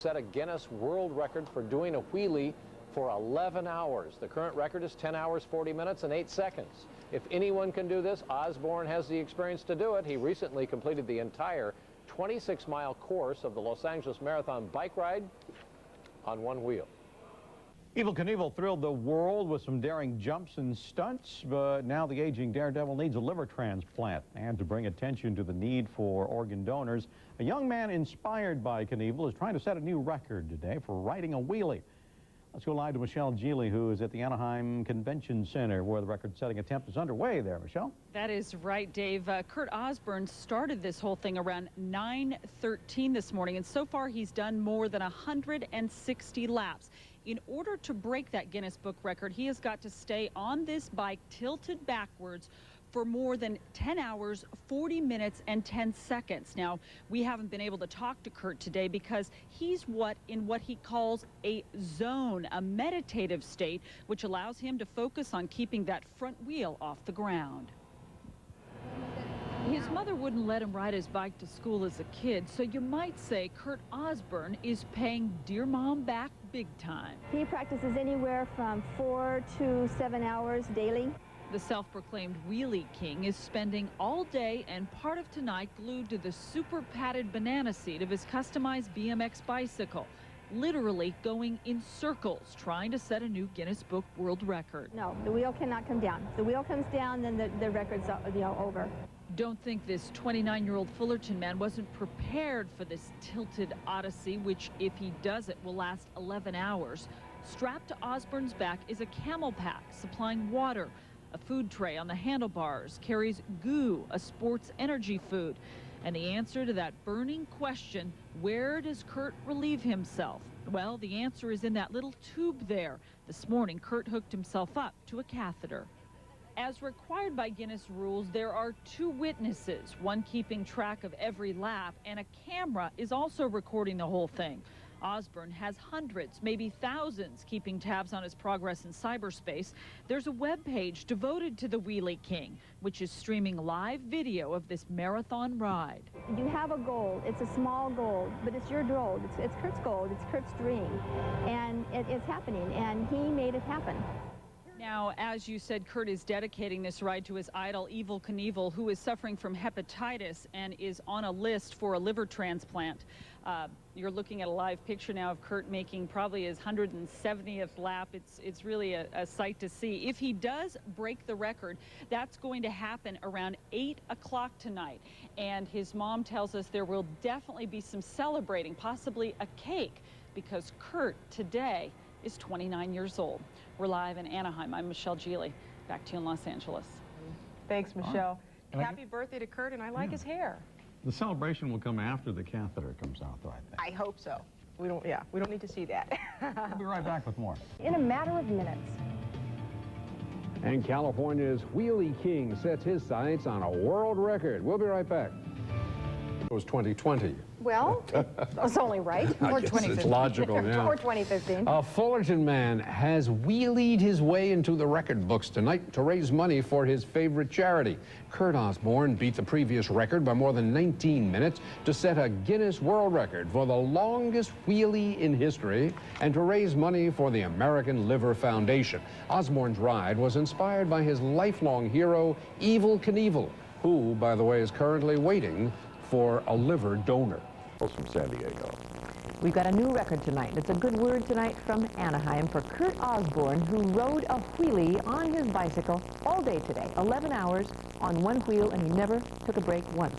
Set a Guinness World Record for doing a wheelie for 11 hours. The current record is 10 hours, 40 minutes, and 8 seconds. If anyone can do this, Osburn has the experience to do it. He recently completed the entire 26-mile course of the Los Angeles Marathon bike ride on one wheel. Evel Knievel thrilled the world with some daring jumps and stunts, but now the aging daredevil needs a liver transplant. And to bring attention to the need for organ donors, a young man inspired by Knievel is trying to set a new record today for riding a wheelie. Let's go live to Michelle Geely, who is at the Anaheim Convention Center, where the record-setting attempt is underway there. Michelle? That is right, Dave. Kurt Osburn started this whole thing around 9:13 this morning, and so far he's done more than 160 laps. In order to break that Guinness Book record, he has got to stay on this bike tilted backwards for more than 10 hours, 40 minutes, and 10 seconds. Now, we haven't been able to talk to Kurt today because he's in what he calls a zone, a meditative state, which allows him to focus on keeping that front wheel off the ground. His mother wouldn't let him ride his bike to school as a kid, so you might say Kurt Osburn is paying Dear Mom back big time. He practices anywhere from 4 to 7 hours daily. The self-proclaimed Wheelie King is spending all day and part of tonight glued to the super padded banana seat of his customized BMX bicycle, literally going in circles trying to set a new Guinness Book World Record. No, the wheel cannot come down. If the wheel comes down, then the record's over. Don't think this 29-year-old Fullerton man wasn't prepared for this tilted odyssey, which, if he does it, will last 11 hours. Strapped to Osburn's back is a camel pack supplying water. A food tray on the handlebars carries goo, a sports energy food. And the answer to that burning question, where does Kurt relieve himself? Well, the answer is in that little tube there. This morning, Kurt hooked himself up to a catheter. As required by Guinness rules, there are 2 witnesses, one keeping track of every lap, and a camera is also recording the whole thing. Osburn has hundreds, maybe thousands, keeping tabs on his progress in cyberspace. There's a web page devoted to the Wheelie King, which is streaming live video of this marathon ride. You have a goal. It's a small goal, but it's your goal. It's Kurt's goal. It's Kurt's dream. And it's happening, and he made it happen. Now, as you said, Kurt is dedicating this ride to his idol, Evel Knievel, who is suffering from hepatitis and is on a list for a liver transplant. You're looking at a live picture now of Kurt making probably his 170th lap. It's really a sight to see. If he does break the record, that's going to happen around 8 o'clock tonight. And his mom tells us there will definitely be some celebrating, possibly a cake, because Kurt today is 29 years old. We're live in Anaheim. I'm Michelle Geely. Back to you in Los Angeles. Thanks, Michelle. Happy birthday to Kurt, and I like his hair. The celebration will come after the catheter comes out, though, I think. I hope so. We don't need to see that. We'll be right back with more. In a matter of minutes. And California's Wheelie King sets his sights on a world record. We'll be right back. It was 2020. Well, it's only right. Or 2015. It's logical, yeah. Or 2015. A Fullerton man has wheelied his way into the record books tonight to raise money for his favorite charity. Kurt Osburn beat the previous record by more than 19 minutes to set a Guinness World Record for the longest wheelie in history and to raise money for the American Liver Foundation. Osburn's ride was inspired by his lifelong hero, Evel Knievel, who, by the way, is currently waiting for a liver donor. From San Diego. We've got a new record tonight. It's a good word tonight from Anaheim for Kurt Osburn, who rode a wheelie on his bicycle all day today, 11 hours on one wheel, and he never took a break once.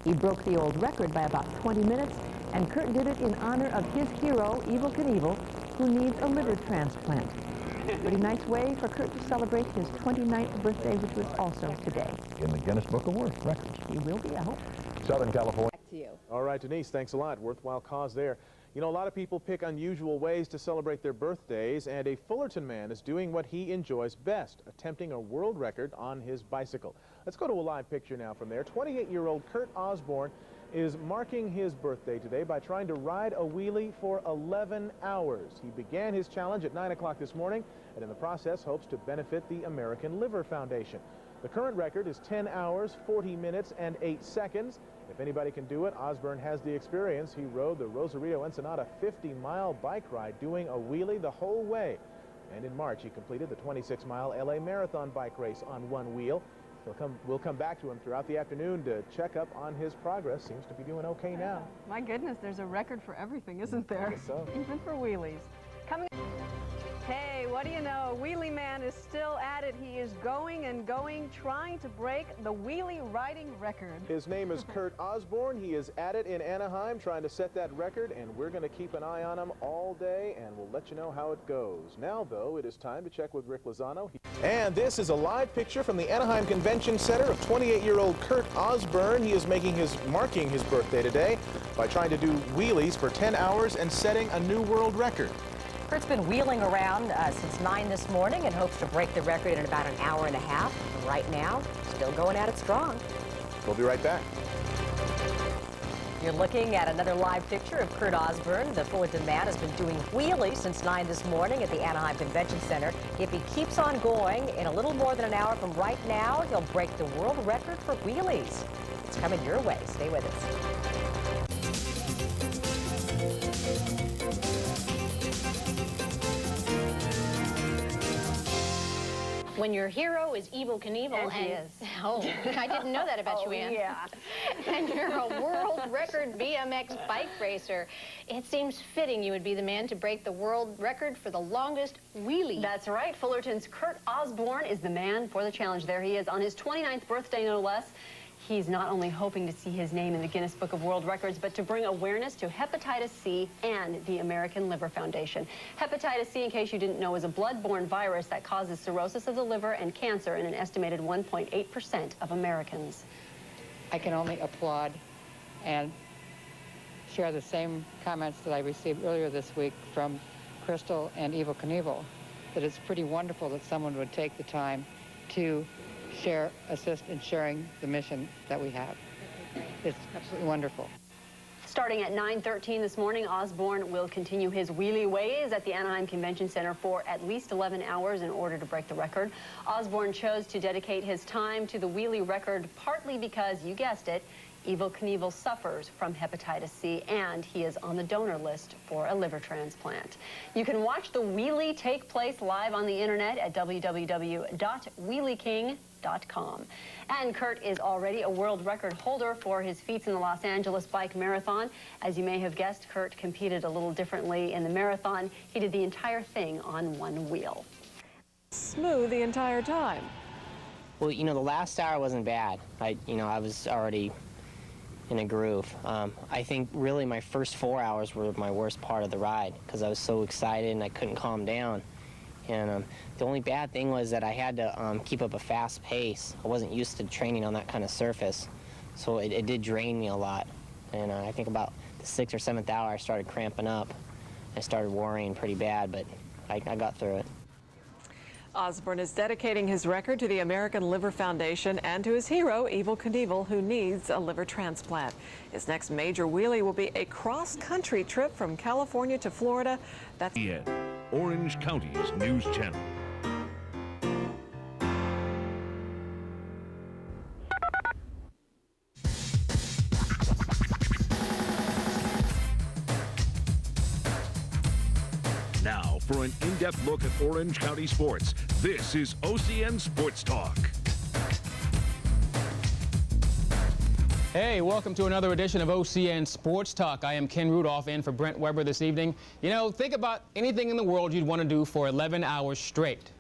He broke the old record by about 20 minutes, and Kurt did it in honor of his hero, Evel Knievel, who needs a liver transplant. Pretty nice way for Kurt to celebrate his 29th birthday, which was also today. In the Guinness Book of World Records. He will be, I hope. Southern California. To you. All right, Denise, thanks a lot. Worthwhile cause there. You know, a lot of people pick unusual ways to celebrate their birthdays, and a Fullerton man is doing what he enjoys best, attempting a world record on his bicycle. Let's go to a live picture now from there. 28-year-old Kurt Osburn is marking his birthday today by trying to ride a wheelie for 11 hours. He began his challenge at 9 o'clock this morning, and in the process hopes to benefit the American Liver Foundation. The current record is 10 hours, 40 minutes, and 8 seconds. If anybody can do it, Osburn has the experience. He rode the Rosarito Ensenada 50-mile bike ride, doing a wheelie the whole way. And in March, he completed the 26-mile LA Marathon bike race on one wheel. We'll come back to him throughout the afternoon to check up on his progress. Seems to be doing okay now. My goodness, there's a record for everything, isn't there? I guess so. Even for wheelies. Coming. Hey, what do you know? Wheelie Man is still at it. He is going and going, trying to break the wheelie riding record. His name is Kurt Osburn. He is at it in Anaheim, trying to set that record, and we're going to keep an eye on him all day, and we'll let you know how it goes. Now, though, it is time to check with Rick Lozano. And this is a live picture from the Anaheim Convention Center of 28-year-old Kurt Osburn. He is marking his birthday today by trying to do wheelies for 10 hours and setting a new world record. Kurt's been wheeling around since 9 this morning and hopes to break the record in about an hour and a half. And right now, still going at it strong. We'll be right back. You're looking at another live picture of Kurt Osburn. The Fullerton man has been doing wheelies since 9 this morning at the Anaheim Convention Center. If he keeps on going, in a little more than an hour from right now, he'll break the world record for wheelies. It's coming your way. Stay with us. When your hero is Evel Knievel, and he is. Oh, I didn't know that about you, Ann. Yeah. And you're a world record BMX bike racer. It seems fitting you would be the man to break the world record for the longest wheelie. That's right. Fullerton's Kurt Osburn is the man for the challenge. There he is on his 29th birthday, no less. He's not only hoping to see his name in the Guinness Book of World Records, but to bring awareness to hepatitis C and the American Liver Foundation. Hepatitis C, in case you didn't know, is a blood-borne virus that causes cirrhosis of the liver and cancer in an estimated 1.8% of Americans. I can only applaud and share the same comments that I received earlier this week from Crystal and Evel Knievel, that it's pretty wonderful that someone would take the time to assist in sharing the mission that we have. It's absolutely wonderful. Starting at 9:13 this morning, Osburn will continue his wheelie ways at the Anaheim Convention Center for at least 11 hours in order to break the record. Osburn chose to dedicate his time to the wheelie record partly because, you guessed it, Evel Knievel suffers from hepatitis C, and he is on the donor list for a liver transplant. You can watch the wheelie take place live on the internet at www.wheelieking.com. And Kurt is already a world record holder for his feats in the Los Angeles Bike Marathon. As you may have guessed, Kurt competed a little differently in the marathon. He did the entire thing on one wheel. Smooth the entire time. Well, you know, the last hour wasn't bad. I was already in a groove. I think really my first 4 hours were my worst part of the ride because I was so excited and I couldn't calm down. And the only bad thing was that I had to keep up a fast pace. I wasn't used to training on that kind of surface, so it did drain me a lot. And I think about the 6th or 7th hour I started cramping up. I started worrying pretty bad, but I got through it. Osburn is dedicating his record to the American Liver Foundation and to his hero, Evel Knievel, who needs a liver transplant. His next major wheelie will be a cross-country trip from California to Florida. That's Orange County's news channel. Now, for an in-depth look at Orange County sports, this is OCN Sports Talk. Hey, welcome to another edition of OCN Sports Talk. I am Ken Rudolph in for Brent Weber this evening. You know, think about anything in the world you'd want to do for 11 hours straight.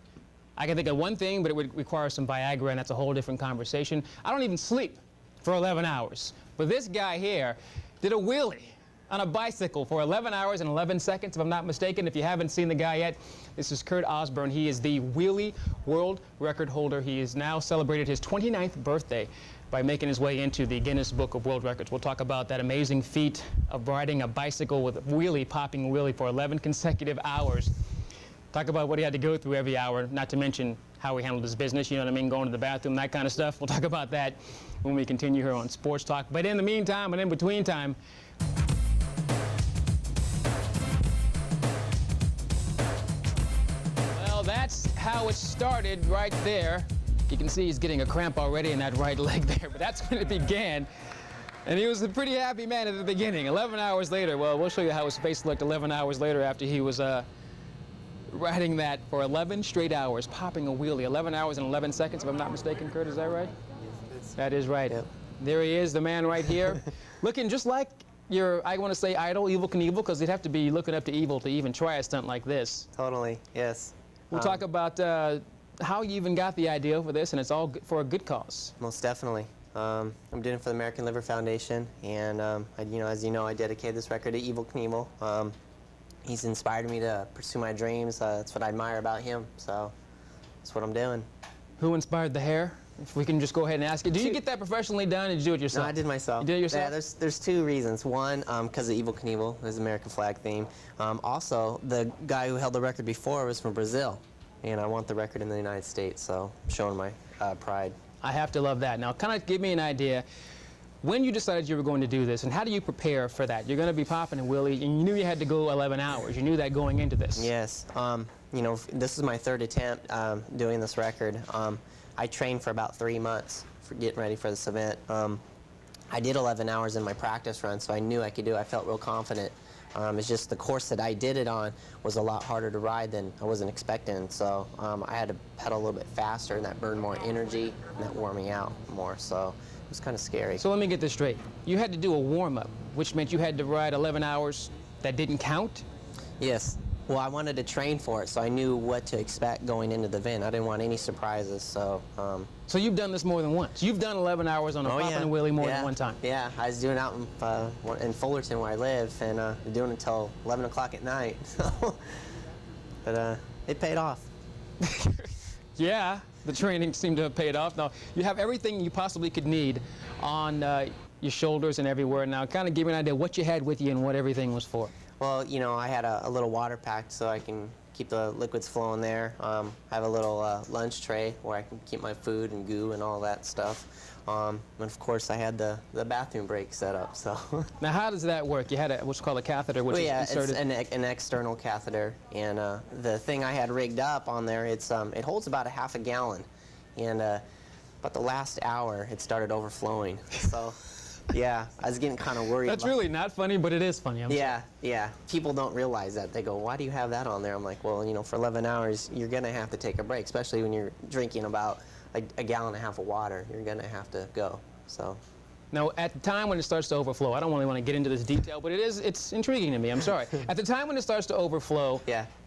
I can think of one thing, but it would require some Viagra, and that's a whole different conversation. I don't even sleep for 11 hours. But this guy here did a wheelie on a bicycle for 11 hours and 11 seconds, if I'm not mistaken. If you haven't seen the guy yet, this is Kurt Osburn. He is the wheelie world record holder. He has now celebrated his 29th birthday by making his way into the Guinness Book of World Records. We'll talk about that amazing feat of riding a bicycle with a wheelie, popping wheelie for 11 consecutive hours. Talk about what he had to go through every hour, not to mention how he handled his business, you know what I mean, going to the bathroom, that kind of stuff. We'll talk about that when we continue here on Sports Talk. But in the meantime and in between time, well, that's how it started right there. You can see he's getting a cramp already in that right leg there, but that's when it began. And he was a pretty happy man at the beginning. 11 hours later, well, we'll show you how his face looked 11 hours later after he was riding that for 11 straight hours, popping a wheelie. 11 hours and 11 seconds, if I'm not mistaken, Kurt, is that right? That is right. Yep. There he is, the man right here, looking just like your, I want to say, idol, Evel Knievel, because they'd have to be looking up to Evel to even try a stunt like this. Totally, yes. We'll talk about how you even got the idea for this, and it's all for a good cause. Most definitely. I'm doing it for the American Liver Foundation, and as you know, I dedicated this record to Evel Knievel. He's inspired me to pursue my dreams. That's what I admire about him, so that's what I'm doing. Who inspired the hair? If we can just go ahead and ask you. Do you get that professionally done, or did you do it yourself? No, I did myself. You did it yourself? Yeah, there's two reasons. One, because of Evel Knievel, his American flag theme. Also, the guy who held the record before was from Brazil, and I want the record in the United States, so I'm showing my pride. I have to love that. Now, kind of give me an idea. When you decided you were going to do this, and how do you prepare for that? You're going to be popping a wheelie, and you knew you had to go 11 hours. You knew that going into this. Yes. This is my third attempt doing this record. I trained for about 3 months for getting ready for this event. I did 11 hours in my practice run, so I knew I could do it. I felt real confident. It's just the course that I did it on was a lot harder to ride than I wasn't expecting. So I had to pedal a little bit faster, and that burned more energy, and that wore me out more. So it was kind of scary. So let me get this straight. You had to do a warm-up, which meant you had to ride 11 hours that didn't count? Yes. Well, I wanted to train for it, so I knew what to expect going into the event. I didn't want any surprises, so... So you've done this more than once? You've done 11 hours on a popping a wheelie more than one time? Yeah, I was doing it out in Fullerton where I live, and doing it until 11 o'clock at night. But it paid off. Yeah, the training seemed to have paid off. Now, you have everything you possibly could need on your shoulders and everywhere. Now, kind of give me an idea what you had with you and what everything was for. Well, I had a little water pack so I can keep the liquids flowing there. I have a little lunch tray where I can keep my food and goo and all that stuff. And of course, I had the bathroom break set up. So. Now, how does that work? You had what's called a catheter, which is inserted. It's an external catheter, and the thing I had rigged up on there, it holds about a half a gallon, and about the last hour, it started overflowing. So. Yeah, I was getting kind of worried. That's really not funny, but it is funny. Yeah. People don't realize that. They go, why do you have that on there? I'm like, well, for 11 hours, you're going to have to take a break, especially when you're drinking about a gallon and a half of water. You're going to have to go, so. Now, at the time when it starts to overflow, I don't really want to get into this detail, but it's intriguing to me. I'm sorry. At the time when it starts to overflow,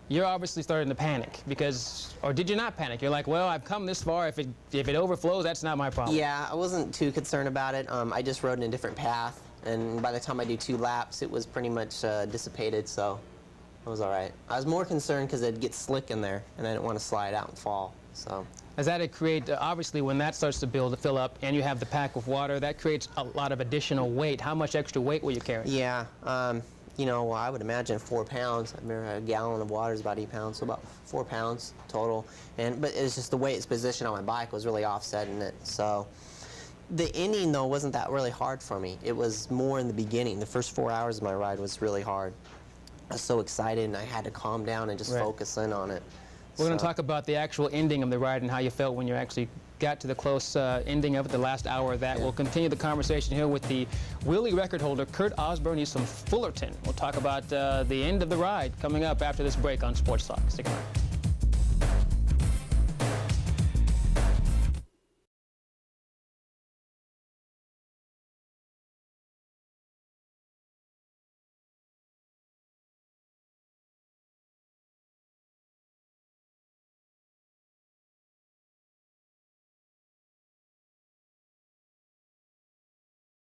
you're obviously starting to panic because, or did you not panic? You're like, well, I've come this far. If it overflows, that's not my problem. Yeah, I wasn't too concerned about it. I just rode in a different path, and by the time I do 2 laps, it was pretty much dissipated, so it was all right. I was more concerned because it'd get slick in there, and I didn't want to slide out and fall, so. As that create, obviously, when that starts to fill up, and you have the pack of water, that creates a lot of additional weight. How much extra weight will you carry? Yeah. I would imagine 4 pounds. I remember a gallon of water is about 8 pounds, so about 4 pounds total. But it's just the way it's positioned on my bike was really offsetting it. So the ending, though, wasn't that really hard for me. It was more in the beginning. The first 4 hours of my ride was really hard. I was so excited, and I had to calm down and just focus in on it. We're going to talk about the actual ending of the ride and how you felt when you actually got to the close ending of it, the last hour of that. We'll continue the conversation here with the wheelie record holder, Kurt Osburn. He's from Fullerton. We'll talk about the end of the ride coming up after this break on Sports Talk. Stick around.